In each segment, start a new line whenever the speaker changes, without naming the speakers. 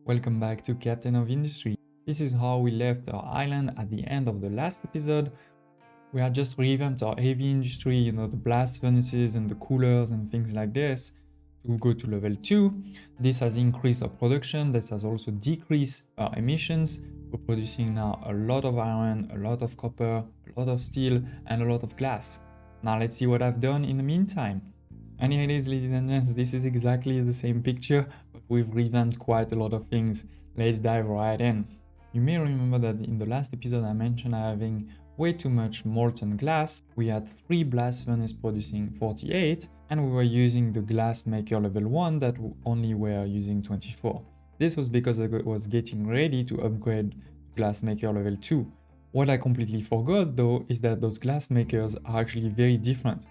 Welcome back to Captain of Industry. This is how we left our island at the end of the last episode. We had just revamped our heavy industry, the blast furnaces and the coolers and things like this, to go to level 2. This has increased our production, this has also decreased our emissions. We're producing now a lot of iron, a lot of copper, a lot of steel, and a lot of glass. Now let's see what I've done in the meantime. And here it is, ladies and gents, this is exactly the same picture, but we've revamped quite a lot of things. Let's dive right in. You may remember that in the last episode I mentioned having way too much molten glass. We had 3 blast furnaces producing 48, and we were using the glass maker level 1 that only were using 24. This was because I was getting ready to upgrade glass maker level 2. What I completely forgot though is that those glass makers are actually very different.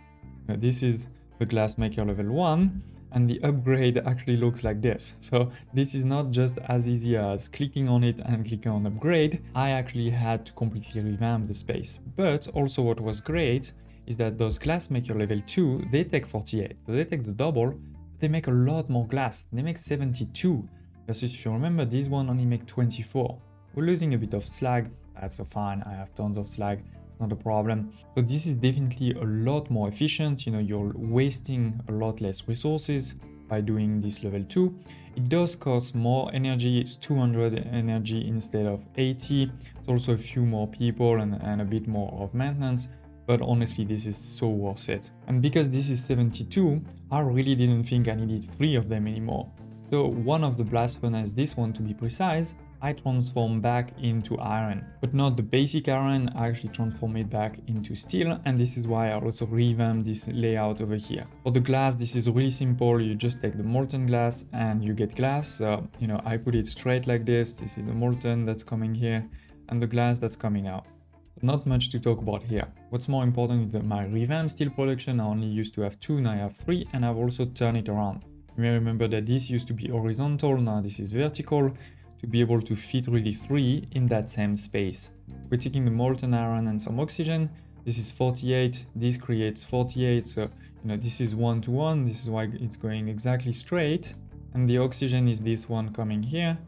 Now, this is the glass maker level 1, and the upgrade actually looks like this. So this is not just as easy as clicking on it and clicking on upgrade. I actually had to completely revamp the space. But also what was great is that those glass maker level 2, they take 48. So they take the double, but they make a lot more glass. They make 72. Versus if you remember, this one only make 24. We're losing a bit of slag. That's so fine. I have tons of slag. It's not a problem. So this is definitely a lot more efficient. You're wasting a lot less resources by doing this level 2. It does cost more energy. It's 200 energy instead of 80. It's also a few more people and a bit more of maintenance. But honestly, this is so worth it. And because this is 72, I really didn't think I needed 3 of them anymore. So one of the blast furnaces, this one to be precise, I transform back into iron, but not the basic iron. I actually transform it back into steel, and this is why I also revamp this layout over here. For the glass, this is really simple. You just take the molten glass and you get glass. So, I put it straight like this. This is the molten that's coming here and the glass that's coming out. So not much to talk about here. What's more important is that my revamped steel production, I only used to have 2, now I have 3, and I've also turned it around. You may remember that this used to be horizontal, now this is vertical, to be able to fit really 3 in that same space. We're taking the molten iron and some oxygen. This is 48, this creates 48, so this is 1 to 1, this is why it's going exactly straight. And the oxygen is this one coming here,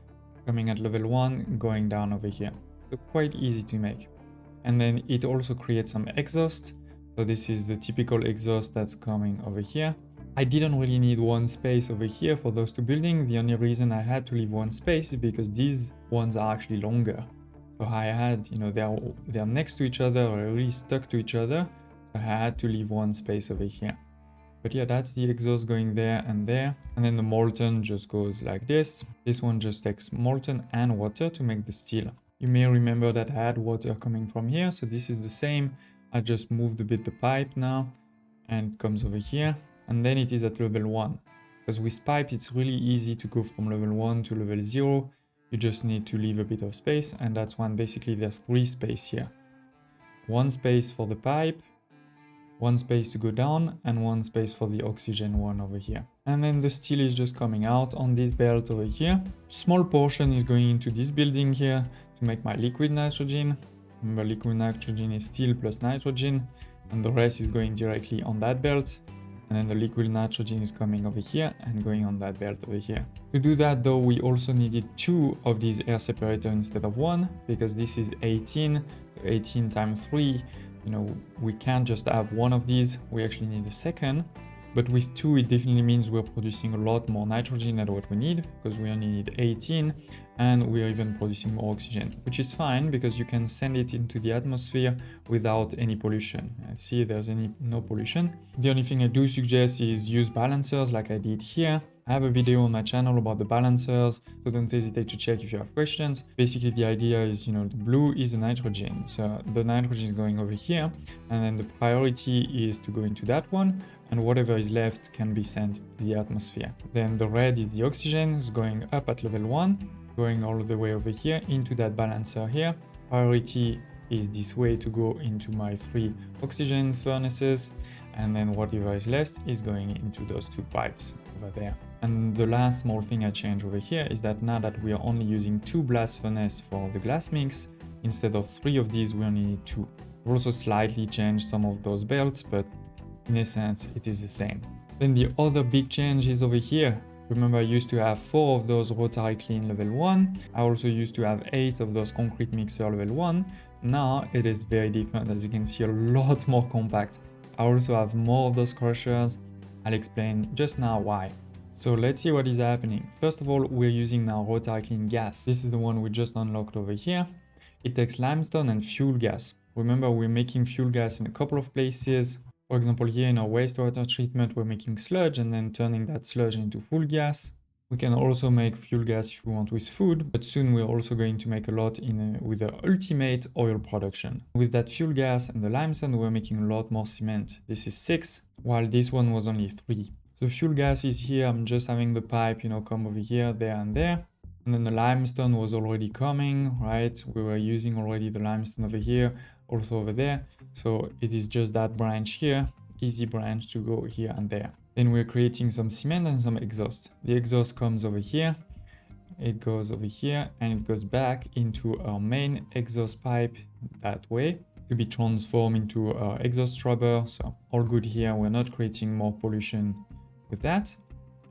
coming at level 1, going down over here. So quite easy to make. And then it also creates some exhaust. So this is the typical exhaust that's coming over here. I didn't really need one space over here for those 2 buildings. The only reason I had to leave one space is because these ones are actually longer. So I had, they're next to each other or really stuck to each other. So I had to leave one space over here. But yeah, that's the exhaust going there. And then the molten just goes like this. This one just takes molten and water to make the steel. You may remember that I had water coming from here. So this is the same. I just moved a bit the pipe now and it comes over here. And then it is at level 1. Because with pipe, it's really easy to go from level 1 to level 0. You just need to leave a bit of space, and that's one. Basically, there's 3 space here. 1 space for the pipe, 1 space to go down, and 1 space for the oxygen one over here. And then the steel is just coming out on this belt over here. Small portion is going into this building here to make my liquid nitrogen. Remember, liquid nitrogen is steel plus nitrogen, and the rest is going directly on that belt. And then the liquid nitrogen is coming over here and going on that belt over here. To do that though, we also needed 2 of these air separators instead of 1, because this is 18, so 18 times 3, we can't just have 1 of these, we actually need a second. But with 2, it definitely means we're producing a lot more nitrogen than what we need, because we only need 18, and we're even producing more oxygen, which is fine because you can send it into the atmosphere without any pollution. See, there's no pollution. The only thing I do suggest is use balancers like I did here. I have a video on my channel about the balancers, so don't hesitate to check if you have questions. Basically, the idea is, the blue is the nitrogen. So the nitrogen is going over here, and then the priority is to go into that one, and whatever is left can be sent to the atmosphere. Then the red is the oxygen, is going up at level 1, going all the way over here into that balancer here. Priority is this way to go into my 3 oxygen furnaces, and then whatever is left is going into those 2 pipes over there. And the last small thing I changed over here is that now that we are only using 2 blast furnaces for the glass mix, instead of 3 of these, we only need 2. We've also slightly changed some of those belts, but in essence, it is the same. Then the other big change is over here. Remember, I used to have 4 of those rotary kiln level 1. I also used to have 8 of those concrete mixer level 1. Now it is very different, as you can see, a lot more compact. I also have more of those crushers. I'll explain just now why. So let's see what is happening. First of all, we're using now rotary kiln gas. This is the one we just unlocked over here. It takes limestone and fuel gas. Remember, we're making fuel gas in a couple of places. For example, here in our wastewater treatment, we're making sludge and then turning that sludge into fuel gas. We can also make fuel gas if we want with food, but soon we're also going to make a lot with the ultimate oil production. With that fuel gas and the limestone, we're making a lot more cement. This is 6, while this one was only 3. So fuel gas is here. I'm just having the pipe, come over here, there and there. And then the limestone was already coming, right? We were using already the limestone over here, also over there. So it is just that branch here, easy branch to go here and there. Then we're creating some cement and some exhaust. The exhaust comes over here, it goes over here, and it goes back into our main exhaust pipe that way to be transformed into our exhaust scrubber. So all good here, we're not creating more pollution with that.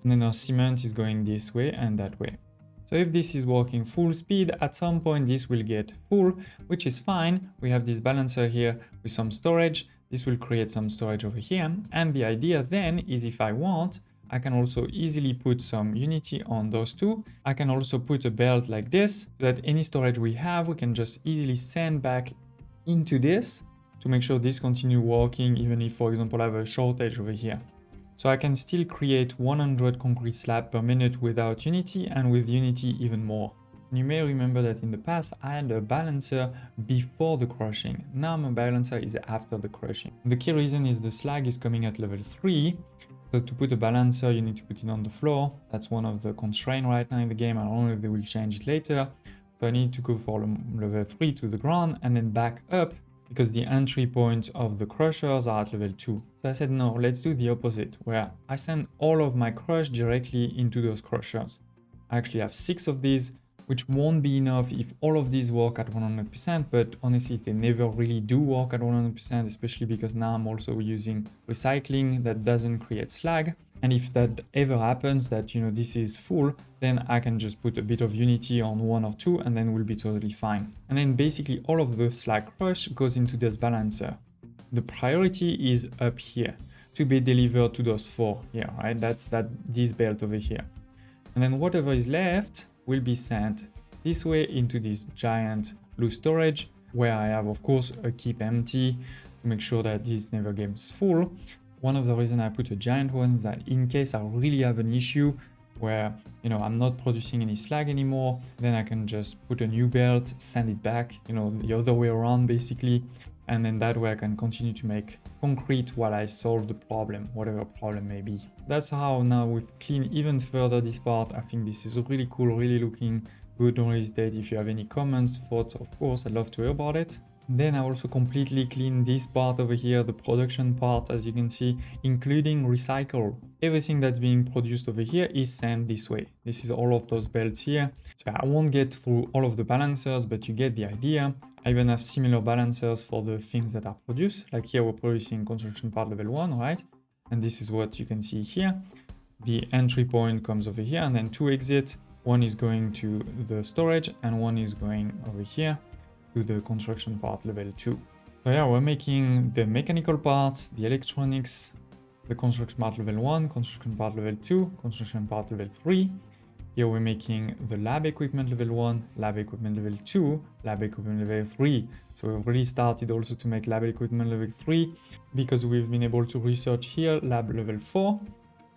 And then our cement is going this way and that way. So if this is working full speed, at some point this will get full, which is fine. We have this balancer here with some storage. This will create some storage over here. And the idea then is, if I want, I can also easily put some unity on those two. I can also put a belt like this so that any storage we have, we can just easily send back into this to make sure this continue working, even if, for example, I have a shortage over here. So I can still create 100 concrete slabs per minute without unity, and with unity even more. You may remember that in the past I had a balancer before the crushing. Now my balancer is after the crushing. The key reason is the slag is coming at level 3. So to put a balancer, you need to put it on the floor. That's one of the constraints right now in the game. I don't know if they will change it later. So I need to go for level 3 to the ground and then back up, because the entry point of the crushers are at level 2. So I said, no, let's do the opposite, where I send all of my crush directly into those crushers. I actually have 6 of these, which won't be enough if all of these work at 100%, but honestly, they never really do work at 100%, especially because now I'm also using recycling that doesn't create slag. And if that ever happens that, this is full, then I can just put a bit of unity on 1 or 2 and then we'll be totally fine. And then basically all of the slag crush goes into this balancer. The priority is up here to be delivered to those 4 here, right? That's this belt over here. And then whatever is left will be sent this way into this giant loose storage, where I have, of course, a keep empty to make sure that this never gets full. One of the reasons I put a giant one is that in case I really have an issue where, I'm not producing any slag anymore, then I can just put a new belt, send it back, the other way around basically. And then that way I can continue to make concrete while I solve the problem, whatever problem may be. That's how now we've cleaned even further this part. I think this is really cool, really looking good. Don't hesitate if you have any comments, thoughts, of course, I'd love to hear about it. Then I also completely cleaned this part over here, the production part, as you can see, including recycle. Everything that's being produced over here is sent this way. This is all of those belts here. So I won't get through all of the balancers, but you get the idea. I even have similar balancers for the things that are produced. Like here we're producing construction part level 1, right? And this is what you can see here. The entry point comes over here and then 2 exits. One is going to the storage and one is going over here to the construction part level 2. So yeah, we're making the mechanical parts, the electronics, the construction part level 1, construction part level 2, construction part level 3. Here we're making the lab equipment level 1, lab equipment level 2, lab equipment level 3. So we've already started also to make lab equipment level 3 because we've been able to research here lab level 4.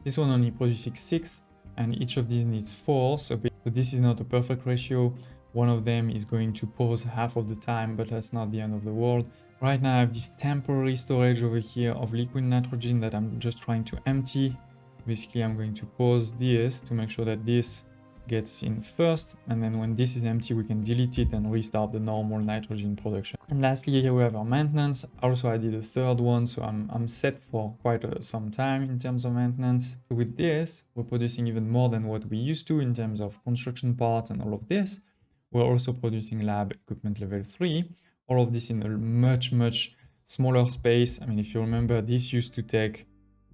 This one only produces 6 and each of these needs 4. So this is not a perfect ratio. One of them is going to pause half of the time, but that's not the end of the world. Right now I have this temporary storage over here of liquid nitrogen that I'm just trying to empty. Basically, I'm going to pause this to make sure that this gets in first. And then when this is empty, we can delete it and restart the normal nitrogen production. And lastly, here we have our maintenance. Also, I did a third one, so I'm set for quite some time in terms of maintenance. With this, we're producing even more than what we used to in terms of construction parts and all of this. We're also producing lab equipment level 3. All of this in a much, much smaller space. I mean, if you remember, this used to take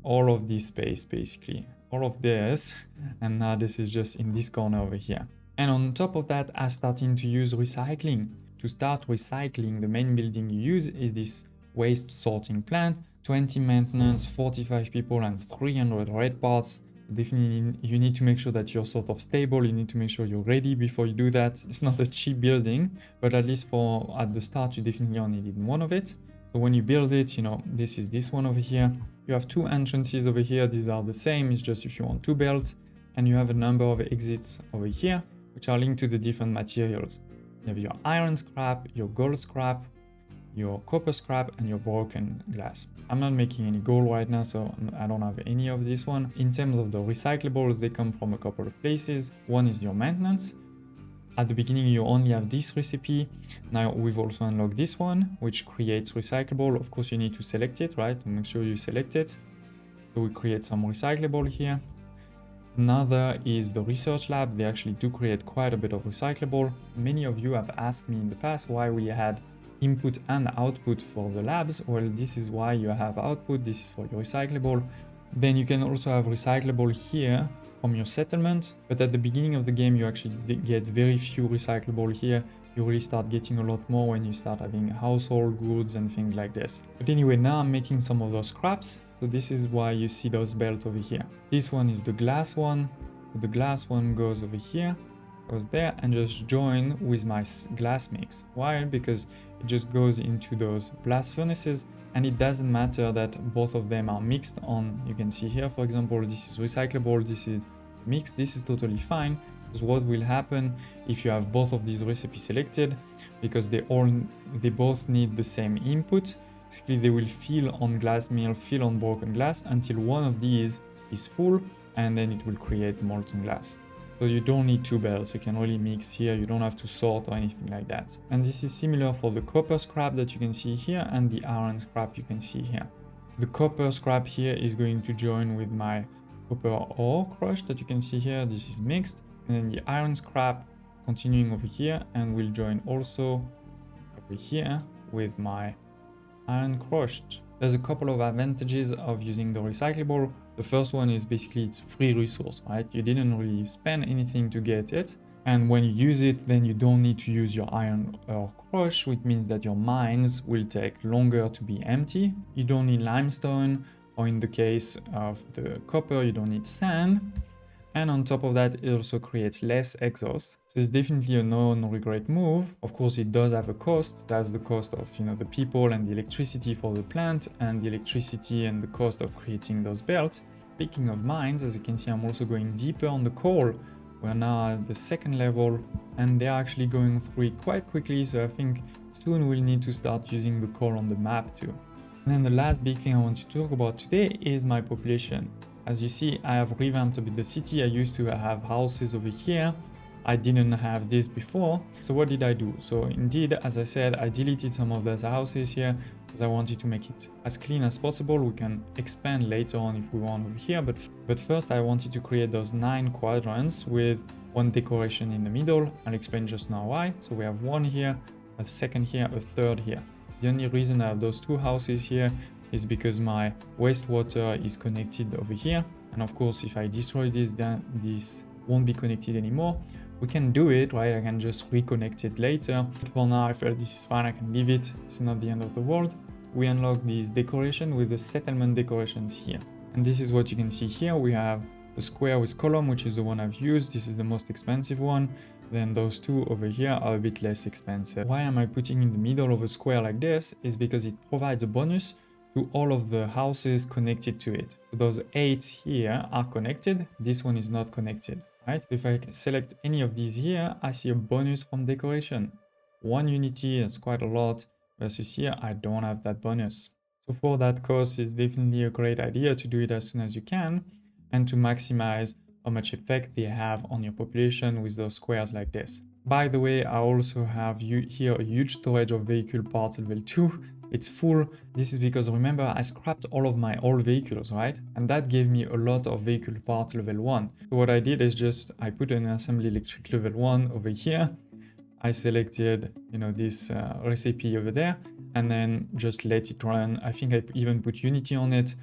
all of this space basically. all of this, and now this is just in this corner over here. And on top of that, I'm starting to use recycling. To start recycling, the main building you use is this waste sorting plant, 20 maintenance, 45 people, and 300 red parts. Definitely you need to make sure that you're sort of stable. You need to make sure you're ready before you do that. It's not a cheap building, but at least for at the start, you definitely only need one of it. So when you build it, you know, this is this one over here. You have two entrances over here. These are the same. It's just if you want two belts, and you have a number of exits over here, which are linked to the different materials. You have your iron scrap, your gold scrap, your copper scrap, and your broken glass. I'm not making any gold right now, so I don't have any of this one. In terms of the recyclables, they come from a couple of places. One is your maintenance. At the beginning, you only have this recipe. Now we've also unlocked this one, which creates recyclable. Of course, you need to select it, right? Make sure you select it. So we create some recyclable here. Another is the research lab. They actually do create quite a bit of recyclable. Many of you have asked me in the past why we had input and output for the labs. Well, this is why you have output. This is for your recyclable. Then you can also have recyclable here from your settlement. But at the beginning of the game, you actually get very few recyclable here. You really start getting a lot more when you start having household goods and things like this. But anyway, now I'm making some of those scraps. So this is why you see those belts over here. This one is the glass one. So the glass one goes over here, goes there, and just join with my glass mix. Why? Because it just goes into those blast furnaces, and it doesn't matter that both of them are mixed on. You can see here, for example, this is recyclable, this is mixed. This is totally fine. Because what will happen if you have both of these recipes selected, because they both need the same input. Basically, they will fill on glass mill, fill on broken glass until one of these is full, and then it will create the molten glass. So you don't need two belts, you can really mix here, you don't have to sort or anything like that. And this is similar for the copper scrap that you can see here and the iron scrap you can see here. The copper scrap here is going to join with my copper ore crush that you can see here, this is mixed. And then the iron scrap continuing over here and will join also over here with my iron crushed. There's a couple of advantages of using the recyclable. The first one is basically it's free resource, right? You didn't really spend anything to get it. And when you use it, then you don't need to use your iron ore crush, which means that your mines will take longer to be empty. You don't need limestone, or in the case of the copper, you don't need sand. And on top of that, it also creates less exhaust. So it's definitely a no-regret move. Of course, it does have a cost. That's the cost of, the people and the electricity for the plant, and the electricity and the cost of creating those belts. Speaking of mines, as you can see, I'm also going deeper on the coal. We're now at the second level, and they're actually going through it quite quickly. So I think soon we'll need to start using the coal on the map too. And then the last big thing I want to talk about today is my population. As you see, I have revamped a bit the city. I used to have houses over here. I didn't have this before. So what did I do? So indeed, as I said, I deleted some of those houses here because I wanted to make it as clean as possible. We can expand later on if we want over here. But first I wanted to create those 9 quadrants with one decoration in the middle. I'll explain just now why. So we have one here, a second here, a third here. The only reason I have those 2 houses here is because my wastewater is connected over here. And of course, if I destroy this, then this won't be connected anymore. We can do it, right? I can just reconnect it later. But for now, I feel this is fine. I can leave it. It's not the end of the world. We unlock this decoration with the settlement decorations here. And this is what you can see here. We have the square with column, which is the one I've used. This is the most expensive one. Then those 2 over here are a bit less expensive. Why am I putting in the middle of a square like this? Is because it provides a bonus to all of the houses connected to it. So those 8 here are connected. This one is not connected, right? If I select any of these here, I see a bonus from decoration. 1 unity is quite a lot, versus here, I don't have that bonus. So for that cost, it's definitely a great idea to do it as soon as you can and to maximize how much effect they have on your population with those squares like this. By the way, I also have here a huge storage of vehicle parts level 2. It's full. This is because, remember, I scrapped all of my old vehicles, right? And that gave me a lot of vehicle parts level 1. So what I did is I put an assembly electric level 1 over here. I selected, this recipe over there, and then just let it run. I think I even put Unity on it.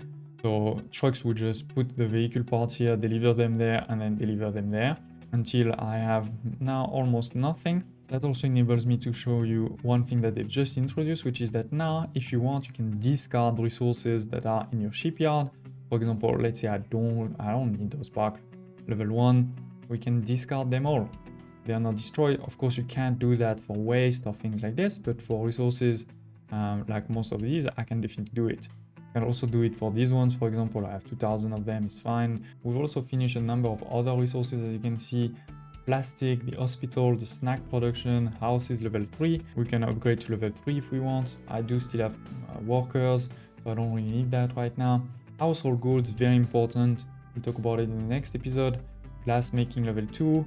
So trucks would just put the vehicle parts here, deliver them there, and then deliver them there until I have now almost nothing. That also enables me to show you one thing that they've just introduced, which is that now, if you want, you can discard resources that are in your shipyard. For example, let's say I don't need those parts. Level 1, we can discard them all. They are not destroyed. Of course, you can't do that for waste or things like this, but for resources like most of these, I can definitely do it. I can also do it for these ones. For example, I have 2000 of them, it's fine. We've also finished a number of other resources, as you can see. Plastic, the hospital, the snack production, houses level 3. We can upgrade to level 3 if we want. I do still have workers, so I don't really need that right now. Household goods, very important. We'll talk about it in the next episode. Glass making level 2.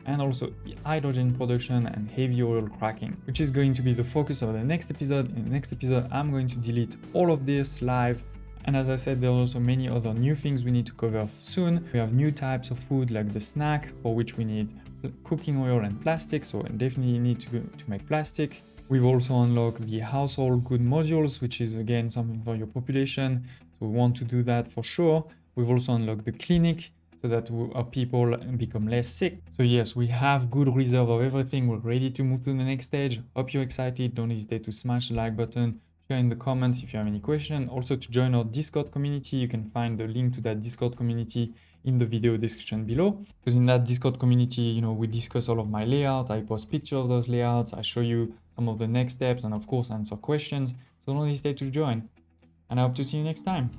And also hydrogen production and heavy oil cracking, which is going to be the focus of the next episode. In the next episode, I'm going to delete all of this live. And as I said, there are also many other new things we need to cover soon. We have new types of food like the snack, for which we need cooking oil and plastic, so we definitely need to make plastic. We've also unlocked the household good modules, which is again something for your population. So we want to do that for sure. We've also unlocked the clinic, so that our people become less sick. So yes, we have good reserve of everything. We're ready to move to the next stage. Hope you're excited. Don't hesitate to smash the like button. Share in the comments if you have any question. Also to join our Discord community, you can find the link to that Discord community in the video description below. Because in that Discord community, we discuss all of my layouts. I post pictures of those layouts. I show you some of the next steps and of course answer questions. So don't hesitate to join. And I hope to see you next time.